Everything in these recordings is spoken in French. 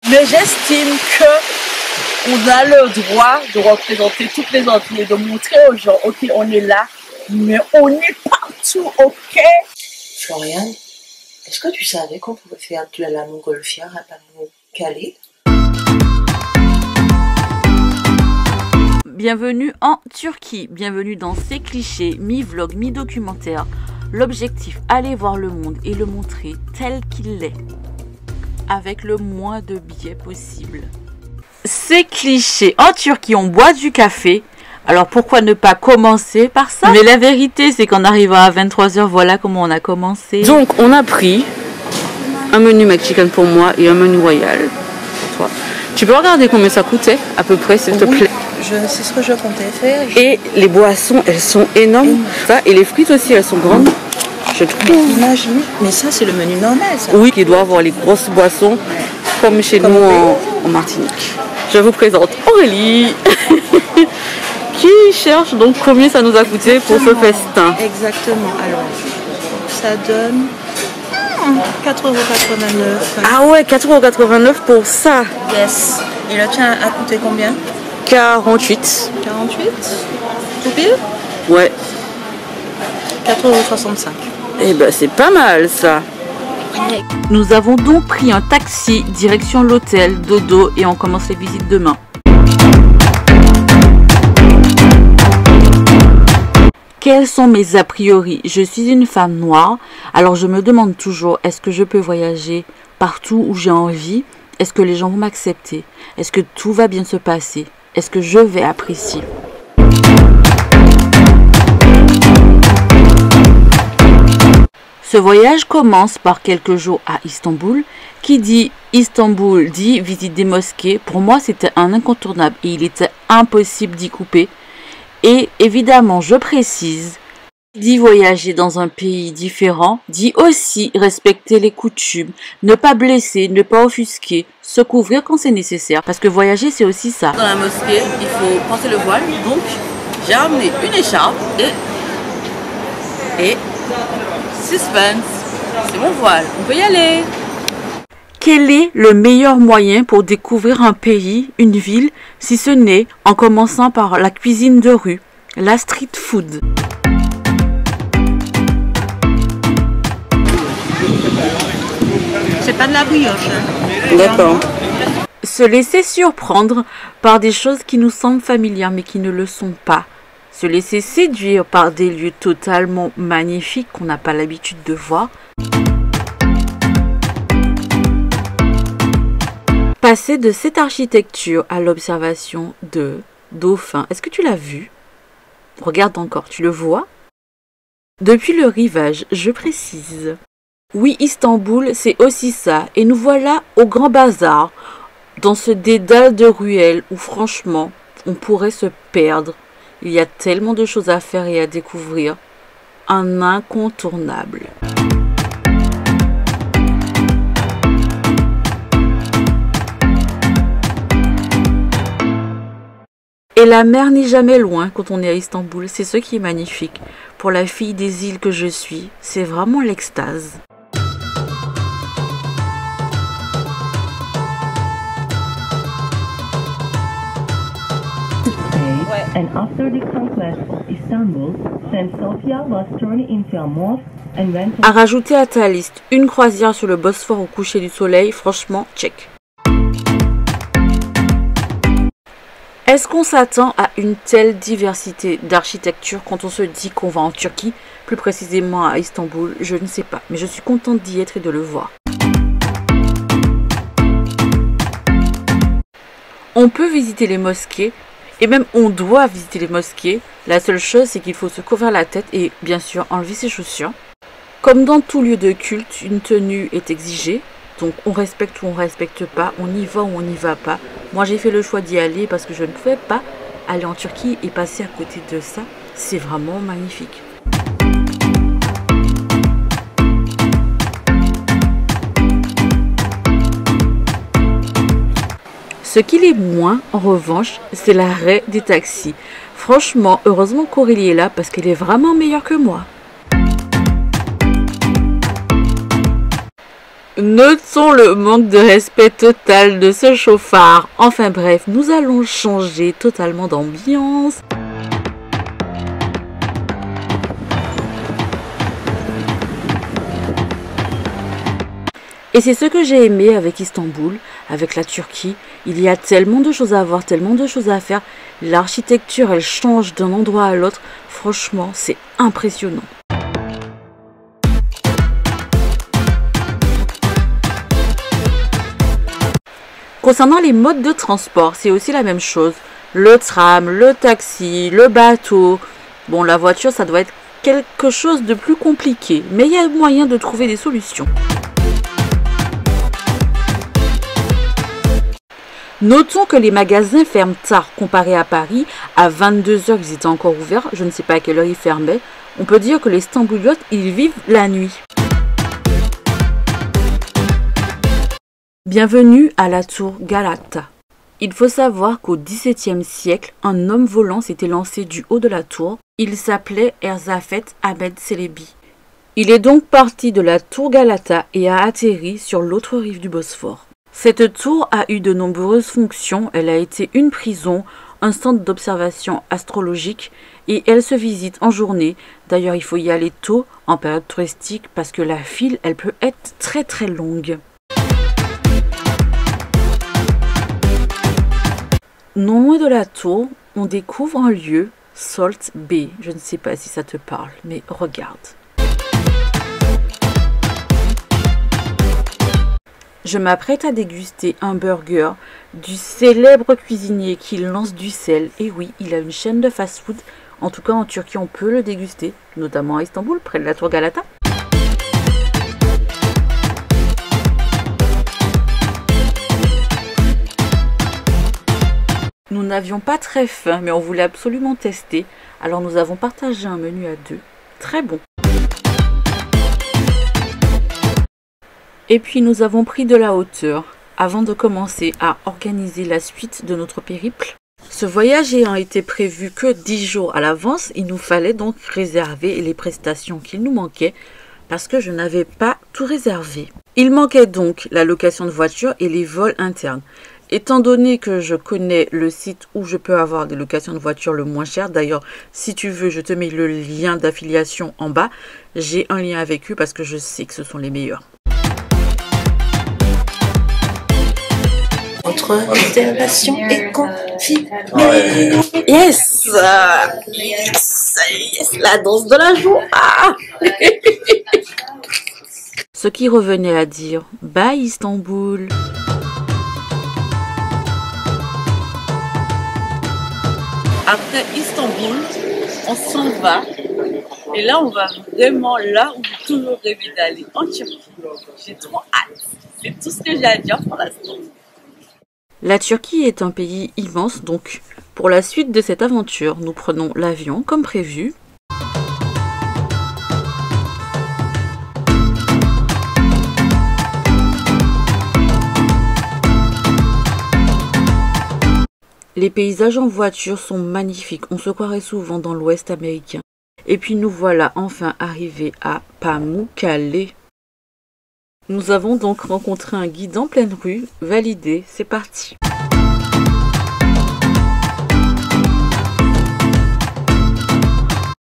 Mais j'estime que on a le droit de représenter toutes les Antilles, de montrer aux gens, ok, on est là, mais on est partout, ok? Floriane, est-ce que tu savais qu'on pouvait faire de la montgolfière à Pamukkale? Bienvenue en Turquie, bienvenue dans ces clichés, mi-vlog, mi-documentaire. L'objectif, aller voir le monde et le montrer tel qu'il est, avec le moins de biais possible. Ces clichés, en Turquie, on boit du café, alors pourquoi ne pas commencer par ça? Mais la vérité, c'est qu'en arrivant à 23 h, voilà comment on a commencé. Donc, on a pris un menu mexicain pour moi et un menu royal pour toi. Tu peux regarder combien ça coûtait, à peu près, s'il te plaît? C'est ce que je comptais faire. Et les boissons, elles sont énormes. Ça, et les frites aussi, elles sont grandes. Je trouve. Imagine. Mais ça, c'est le menu normal, ça. Oui, qui doit avoir les grosses boissons, comme chez nous en Martinique. Je vous présente Aurélie, qui cherche donc combien ça nous a coûté pour ce festin. Exactement. Alors, ça donne 4,89 €. Ah ouais, 4,89 € pour ça. Yes. Et le tien a coûté combien? 48. 48? Tout pile? Ouais. 4,65 €. Eh ben c'est pas mal ça. Nous avons donc pris un taxi direction l'hôtel Dodo et on commence les visites demain. Quels sont mes a priori? Je suis une femme noire, alors je me demande toujours, est-ce que je peux voyager partout où j'ai envie? Est-ce que les gens vont m'accepter? Est-ce que tout va bien se passer? Est-ce que je vais apprécier? Ce voyage commence par quelques jours à Istanbul. Qui dit Istanbul dit visite des mosquées. Pour moi, c'était un incontournable et il était impossible d'y couper. Et évidemment, je précise, dit voyager dans un pays différent, dit aussi respecter les coutumes, ne pas blesser, ne pas offusquer, se couvrir quand c'est nécessaire. Parce que voyager, c'est aussi ça. Dans la mosquée, il faut porter le voile. Donc, j'ai amené une écharpe et suspense, c'est mon voile, on peut y aller. Quel est le meilleur moyen pour découvrir un pays, une ville, si ce n'est en commençant par la cuisine de rue, la street food? C'est pas de la brioche. D'accord. Se laisser surprendre par des choses qui nous semblent familières mais qui ne le sont pas. Se laisser séduire par des lieux totalement magnifiques qu'on n'a pas l'habitude de voir. Passer de cette architecture à l'observation de dauphins. Est-ce que tu l'as vu? Regarde encore, tu le vois? Depuis le rivage, je précise. Oui, Istanbul, c'est aussi ça. Et nous voilà au Grand Bazar, dans ce dédale de ruelles où franchement, on pourrait se perdre. Il y a tellement de choses à faire et à découvrir. Un incontournable. Et la mer n'est jamais loin quand on est à Istanbul. C'est ce qui est magnifique. Pour la fille des îles que je suis, c'est vraiment l'extase. And after the conquest of Istanbul, Saint Sophia was turned into a mosque and went to... À rajouter à ta liste, une croisière sur le Bosphore au coucher du soleil, franchement, check. Est-ce qu'on s'attend à une telle diversité d'architecture quand on se dit qu'on va en Turquie, plus précisément à Istanbul? Je ne sais pas, mais je suis contente d'y être et de le voir. On peut visiter les mosquées, et même on doit visiter les mosquées. La seule chose, c'est qu'il faut se couvrir la tête et bien sûr enlever ses chaussures. Comme dans tout lieu de culte, une tenue est exigée. Donc on respecte ou on respecte pas, on y va ou on n'y va pas. Moi j'ai fait le choix d'y aller parce que je ne pouvais pas aller en Turquie et passer à côté de ça. C'est vraiment magnifique. Ce qui l'est moins, en revanche, c'est l'arrêt des taxis. Franchement, heureusement qu'Aurélie est là parce qu'elle est vraiment meilleure que moi. Notons le manque de respect total de ce chauffard. Enfin bref, nous allons changer totalement d'ambiance. Et c'est ce que j'ai aimé avec Istanbul, avec la Turquie. Il y a tellement de choses à voir, tellement de choses à faire. L'architecture, elle change d'un endroit à l'autre. Franchement, c'est impressionnant. Concernant les modes de transport, c'est aussi la même chose. Le tram, le taxi, le bateau. Bon, la voiture, ça doit être quelque chose de plus compliqué. Mais il y a moyen de trouver des solutions. Notons que les magasins ferment tard comparé à Paris. À 22 h, ils étaient encore ouverts. Je ne sais pas à quelle heure ils fermaient. On peut dire que les Stambouliotes, ils vivent la nuit. Bienvenue à la tour Galata. Il faut savoir qu'au XVIIe siècle, un homme volant s'était lancé du haut de la tour. Il s'appelait Erzafet Ahmed Celebi. Il est donc parti de la tour Galata et a atterri sur l'autre rive du Bosphore. Cette tour a eu de nombreuses fonctions. Elle a été une prison, un centre d'observation astrologique et elle se visite en journée. D'ailleurs, il faut y aller tôt en période touristique parce que la file, elle peut être très très longue. Non loin de la tour, on découvre un lieu, Salt Bay. Je ne sais pas si ça te parle, mais regarde. Je m'apprête à déguster un burger du célèbre cuisinier qui lance du sel. Et oui, il a une chaîne de fast-food. En tout cas, en Turquie, on peut le déguster, notamment à Istanbul, près de la tour Galata. Nous n'avions pas très faim, mais on voulait absolument tester. Alors nous avons partagé un menu à deux. Très bon. Et puis nous avons pris de la hauteur avant de commencer à organiser la suite de notre périple. Ce voyage ayant été prévu que 10 jours à l'avance, il nous fallait donc réserver les prestations qu'il nous manquaient parce que je n'avais pas tout réservé. Il manquait donc la location de voiture et les vols internes. Étant donné que je connais le site où je peux avoir des locations de voitures le moins cher, d'ailleurs, si tu veux, je te mets le lien d'affiliation en bas. J'ai un lien avec eux parce que je sais que ce sont les meilleurs. Entre réservation et confirmé. Yes, yes, la danse de la joie. Ce qui revenait à dire « Bye Istanbul ». Après Istanbul, on s'en va. Et là, on va vraiment là où j'ai toujours rêvé d'aller, en Turquie. J'ai trop hâte. C'est tout ce que j'ai à dire pour l'instant. La Turquie est un pays immense, donc pour la suite de cette aventure, nous prenons l'avion comme prévu. Les paysages en voiture sont magnifiques, on se croirait souvent dans l'ouest américain. Et puis nous voilà enfin arrivés à Pamukkale. Nous avons donc rencontré un guide en pleine rue, validé, c'est parti.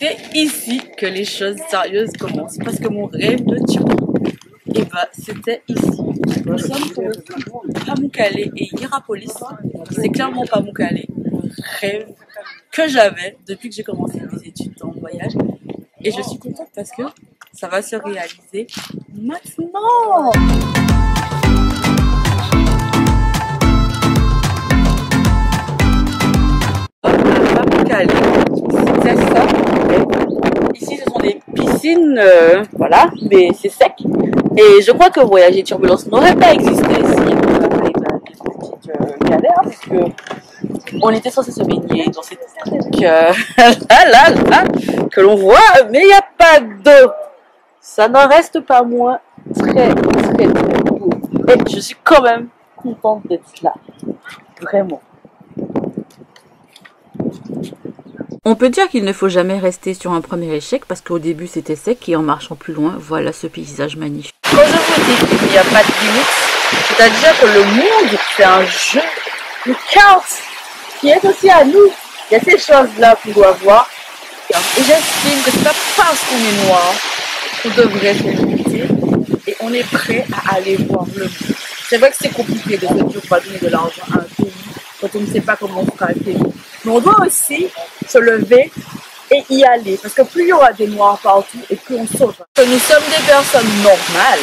C'est ici que les choses sérieuses commencent, parce que mon rêve de Turquie, et bah, c'était ici. Nous sommes pour Pamukkale et Hierapolis. C'est clairement Pamukkale, le rêve que j'avais depuis que j'ai commencé mes études en voyage. Et je suis contente parce que ça va se réaliser maintenant. Pamukkale, c'est ça. Ici, ce sont des piscines, voilà, mais c'est sec. Et je crois que Voyager Turbulence n'aurait pas existé s'il n'y avait pas eu des petites galères, parce que on était censé se baigner dans cette là, que l'on voit, mais il n'y a pas d'eau. Ça n'en reste pas moins très beau. Et je suis quand même contente d'être là. Vraiment. On peut dire qu'il ne faut jamais rester sur un premier échec parce qu'au début c'était sec et en marchant plus loin, voilà ce paysage magnifique. Quand je vous dis qu'il n'y a pas de limite, c'est-à-dire que le monde, c'est un jeu de cartes qui est aussi à nous. Il y a ces choses-là qu'on doit voir. Et j'estime que c'est pas parce qu'on est noir qu'on devrait se limiter et on est prêt à aller voir le monde. C'est vrai que c'est compliqué de se dire qu'on va donner de l'argent à un pays quand on ne sait pas comment on fera le pays. Mais on doit aussi se lever et y aller. Parce que plus il y aura des noirs partout et plus on sauvera. Nous sommes des personnes normales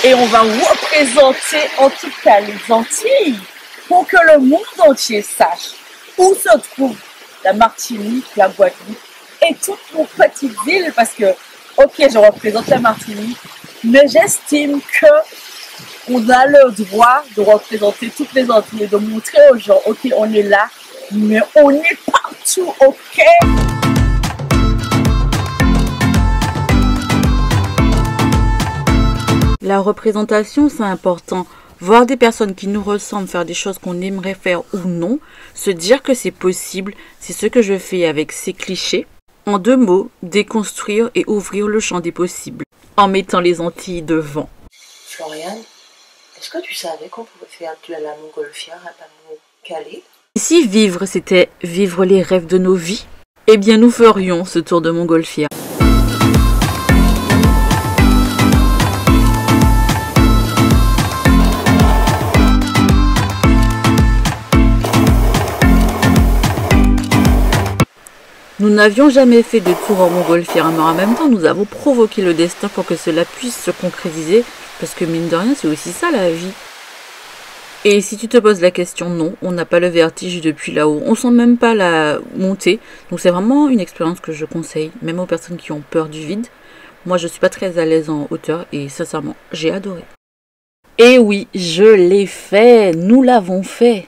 et on va représenter en tout cas les Antilles pour que le monde entier sache où se trouve la Martinique, la Guadeloupe et toutes nos petites villes. Parce que, ok, je représente la Martinique, mais j'estime que on a le droit de représenter toutes les Antilles et de montrer aux gens, ok, on est là, mais on est partout, ok? La représentation, c'est important. Voir des personnes qui nous ressemblent faire des choses qu'on aimerait faire ou non, se dire que c'est possible, c'est ce que je fais avec ces clichés. En 2 mots, déconstruire et ouvrir le champ des possibles, en mettant les Antilles devant. Floriane, est-ce que tu savais qu'on pouvait faire de la montgolfière à Panneau-Calais? Et si vivre, c'était vivre les rêves de nos vies, eh bien nous ferions ce tour de montgolfière. Nous n'avions jamais fait de tour en montgolfière, mais en même temps, nous avons provoqué le destin pour que cela puisse se concrétiser, parce que mine de rien, c'est aussi ça la vie. Et si tu te poses la question, non, on n'a pas le vertige depuis là-haut, on sent même pas la montée, donc c'est vraiment une expérience que je conseille, même aux personnes qui ont peur du vide. Moi, je suis pas très à l'aise en hauteur, et sincèrement, j'ai adoré. Et oui, je l'ai fait, nous l'avons fait.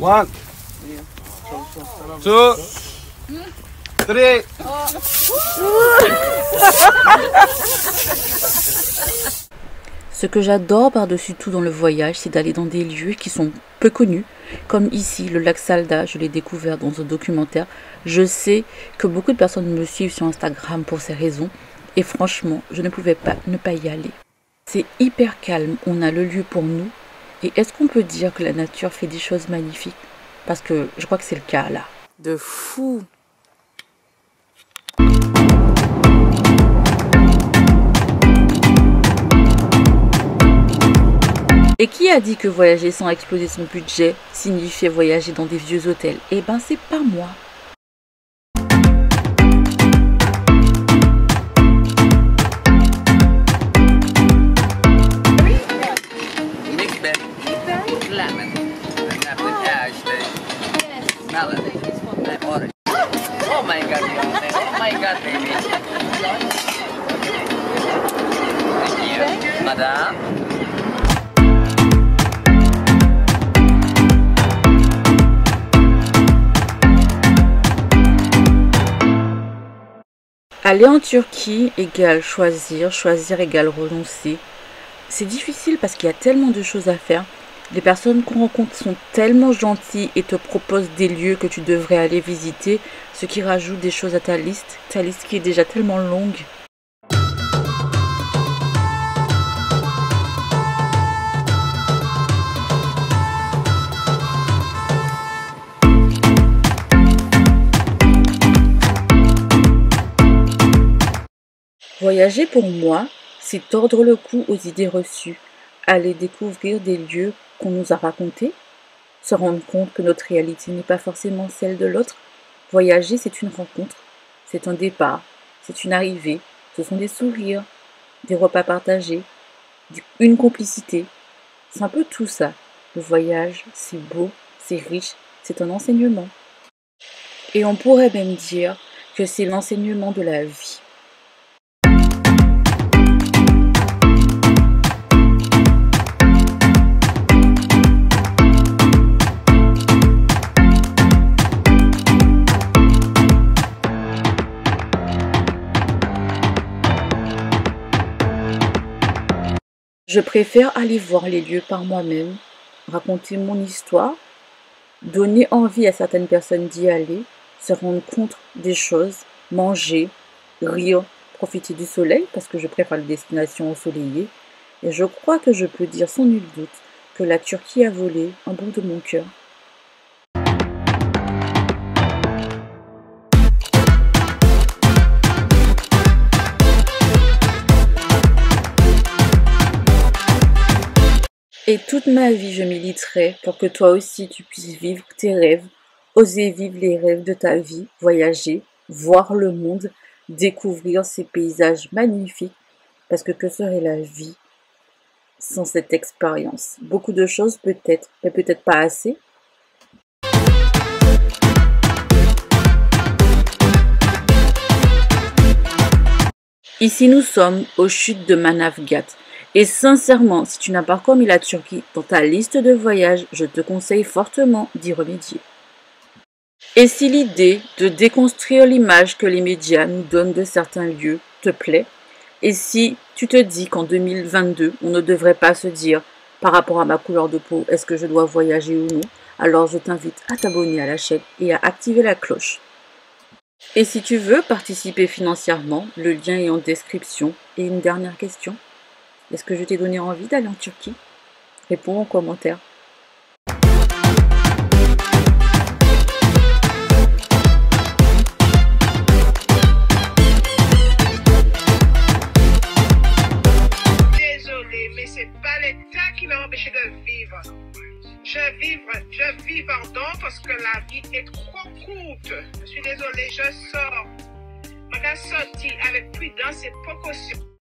1, 2, 3. Ce que j'adore par-dessus tout dans le voyage, c'est d'aller dans des lieux qui sont peu connus, comme ici, le lac Salda, je l'ai découvert dans un documentaire. Je sais que beaucoup de personnes me suivent sur Instagram pour ces raisons, et franchement, je ne pouvais pas ne pas y aller. C'est hyper calme, on a le lieu pour nous, et est-ce qu'on peut dire que la nature fait des choses magnifiques? Parce que je crois que c'est le cas là. De fou! Et qui a dit que voyager sans exploser son budget signifiait voyager dans des vieux hôtels? Eh ben c'est pas moi. Oh my god, baby. Thank you. Madame. Aller en Turquie égale choisir, choisir égale renoncer. C'est difficile parce qu'il y a tellement de choses à faire. Les personnes qu'on rencontre sont tellement gentilles et te proposent des lieux que tu devrais aller visiter, ce qui rajoute des choses à ta liste qui est déjà tellement longue. Voyager pour moi, c'est tordre le cou aux idées reçues, aller découvrir des lieux qu'on nous a racontés, se rendre compte que notre réalité n'est pas forcément celle de l'autre. Voyager, c'est une rencontre, c'est un départ, c'est une arrivée, ce sont des sourires, des repas partagés, une complicité. C'est un peu tout ça. Le voyage, c'est beau, c'est riche, c'est un enseignement. Et on pourrait même dire que c'est l'enseignement de la vie. Je préfère aller voir les lieux par moi-même, raconter mon histoire, donner envie à certaines personnes d'y aller, se rendre compte des choses, manger, rire, profiter du soleil parce que je préfère les destinations ensoleillées. Et je crois que je peux dire sans nul doute que la Turquie a volé un bout de mon cœur. Et toute ma vie, je militerai pour que toi aussi tu puisses vivre tes rêves, oser vivre les rêves de ta vie, voyager, voir le monde, découvrir ces paysages magnifiques, parce que serait la vie sans cette expérience? Beaucoup de choses peut-être, mais peut-être pas assez. Ici nous sommes aux chutes de Manavgat. Et sincèrement, si tu n'as pas encore mis la Turquie dans ta liste de voyages, je te conseille fortement d'y remédier. Et si l'idée de déconstruire l'image que les médias nous donnent de certains lieux te plaît, et si tu te dis qu'en 2022, on ne devrait pas se dire par rapport à ma couleur de peau, est-ce que je dois voyager ou non, alors je t'invite à t'abonner à la chaîne et à activer la cloche. Et si tu veux participer financièrement, le lien est en description. Et une dernière question. Est-ce que je t'ai donné envie d'aller en Turquie? Réponds en commentaire. Désolée, mais c'est pas l'État qui m'a empêché de vivre. Je vis, pardon, parce que la vie est trop courte. Je suis désolée, je sors. Je vais sortir avec prudence et précaution.